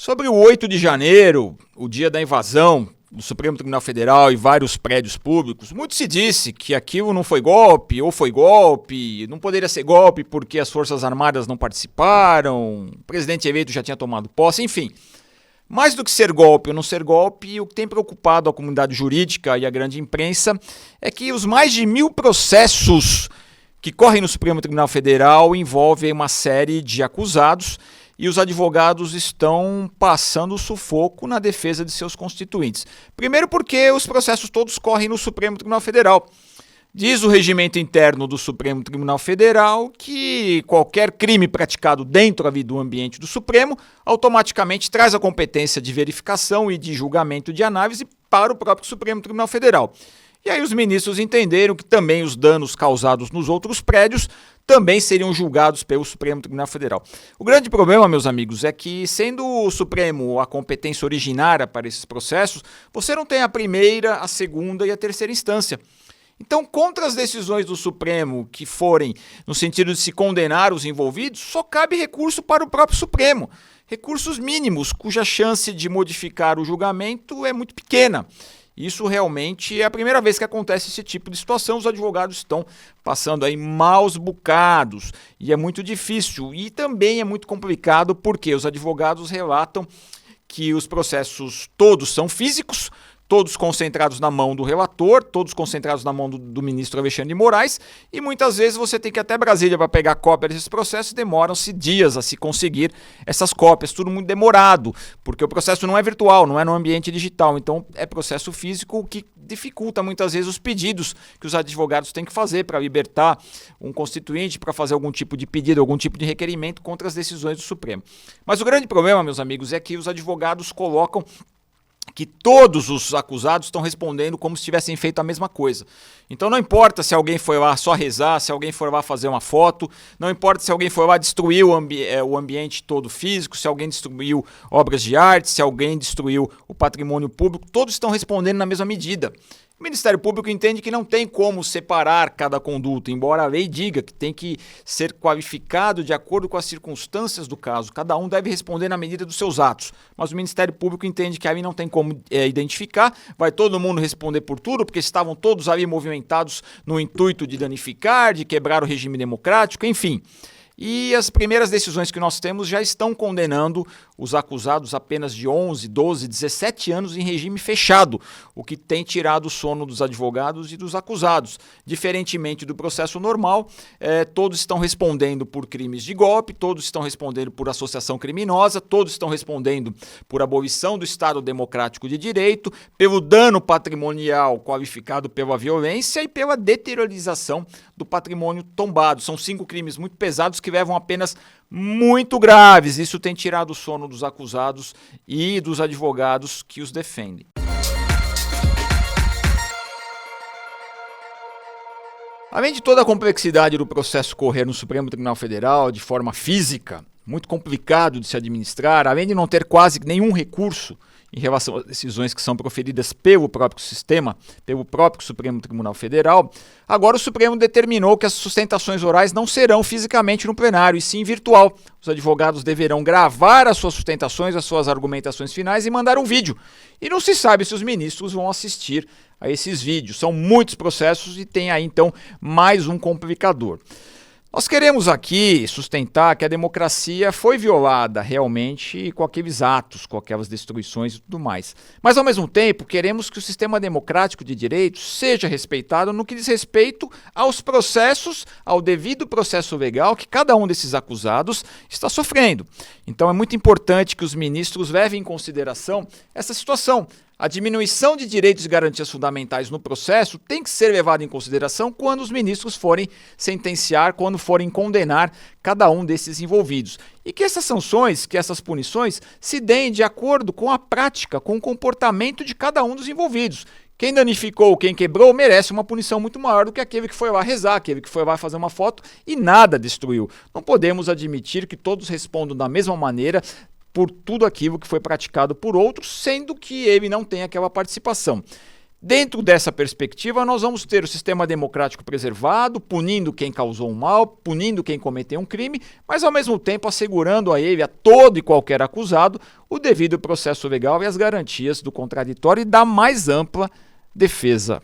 Sobre o 8 de janeiro, o dia da invasão do Supremo Tribunal Federal e vários prédios públicos, muito se disse que aquilo não foi golpe, ou foi golpe, não poderia ser golpe porque as Forças Armadas não participaram, o presidente eleito já tinha tomado posse, enfim. Mais do que ser golpe ou não ser golpe, o que tem preocupado a comunidade jurídica e a grande imprensa é que os mais de 1000 processos que correm no Supremo Tribunal Federal envolvem uma série de acusados e os advogados estão passando sufoco na defesa de seus constituintes. Primeiro porque os processos todos correm no Supremo Tribunal Federal. Diz o regimento interno do Supremo Tribunal Federal que qualquer crime praticado dentro do ambiente do Supremo automaticamente traz a competência de verificação e de julgamento de análise para o próprio Supremo Tribunal Federal. E aí os ministros entenderam que também os danos causados nos outros prédios também seriam julgados pelo Supremo Tribunal Federal. O grande problema, meus amigos, é que sendo o Supremo a competência originária para esses processos, você não tem a primeira, a segunda e a terceira instância. Então, contra as decisões do Supremo que forem no sentido de se condenar os envolvidos, só cabe recurso para o próprio Supremo. Recursos mínimos, cuja chance de modificar o julgamento é muito pequena. Isso realmente é a primeira vez que acontece esse tipo de situação. Os advogados estão passando aí maus bocados e é muito difícil. E também é muito complicado porque os advogados relatam que os processos todos são físicos, todos concentrados na mão do relator, todos concentrados na mão do ministro Alexandre de Moraes, e muitas vezes você tem que ir até Brasília para pegar cópia desses processos, demoram-se dias a se conseguir essas cópias, tudo muito demorado, porque o processo não é virtual, não é no ambiente digital, então é processo físico, o que dificulta muitas vezes os pedidos que os advogados têm que fazer para libertar um constituinte, para fazer algum tipo de pedido, algum tipo de requerimento contra as decisões do Supremo. Mas o grande problema, meus amigos, é que os advogados colocam que todos os acusados estão respondendo como se tivessem feito a mesma coisa. Então não importa se alguém foi lá só rezar, se alguém foi lá fazer uma foto, não importa se alguém foi lá destruir o ambiente todo físico, se alguém destruiu obras de arte, se alguém destruiu o patrimônio público, todos estão respondendo na mesma medida. O Ministério Público entende que não tem como separar cada conduta, embora a lei diga que tem que ser qualificado de acordo com as circunstâncias do caso. Cada um deve responder na medida dos seus atos. Mas o Ministério Público entende que ali não tem como identificar, vai todo mundo responder por tudo, porque estavam todos ali movimentados no intuito de danificar, de quebrar o regime democrático, enfim. E as primeiras decisões que nós temos já estão condenando os acusados apenas de 11, 12, 17 anos em regime fechado, o que tem tirado o sono dos advogados e dos acusados. Diferentemente do processo normal, todos estão respondendo por crimes de golpe, todos estão respondendo por associação criminosa, todos estão respondendo por abolição do Estado Democrático de Direito, pelo dano patrimonial qualificado pela violência e pela deteriorização do patrimônio tombado. São 5 crimes muito pesados que levam a penas muito graves. Isso tem tirado o sono dos acusados e dos advogados que os defendem. Além de toda a complexidade do processo correr no Supremo Tribunal Federal de forma física, muito complicado de se administrar, além de não ter quase nenhum recurso em relação às decisões que são proferidas pelo próprio sistema, pelo próprio Supremo Tribunal Federal, agora o Supremo determinou que as sustentações orais não serão fisicamente no plenário, e sim virtual. Os advogados deverão gravar as suas sustentações, as suas argumentações finais e mandar um vídeo. E não se sabe se os ministros vão assistir a esses vídeos. São muitos processos e tem aí então mais um complicador. Nós queremos aqui sustentar que a democracia foi violada realmente com aqueles atos, com aquelas destruições e tudo mais. Mas, ao mesmo tempo, queremos que o sistema democrático de direitos seja respeitado no que diz respeito aos processos, ao devido processo legal que cada um desses acusados está sofrendo. Então, é muito importante que os ministros levem em consideração essa situação. A diminuição de direitos e garantias fundamentais no processo tem que ser levada em consideração quando os ministros forem sentenciar, quando forem condenar cada um desses envolvidos. E que essas sanções, que essas punições se deem de acordo com a prática, com o comportamento de cada um dos envolvidos. Quem danificou, quem quebrou, merece uma punição muito maior do que aquele que foi lá rezar, aquele que foi lá fazer uma foto e nada destruiu. Não podemos admitir que todos respondam da mesma maneira por tudo aquilo que foi praticado por outros, sendo que ele não tem aquela participação. Dentro dessa perspectiva, nós vamos ter o sistema democrático preservado, punindo quem causou um mal, punindo quem cometeu um crime, mas ao mesmo tempo assegurando a ele, a todo e qualquer acusado, o devido processo legal e as garantias do contraditório e da mais ampla defesa.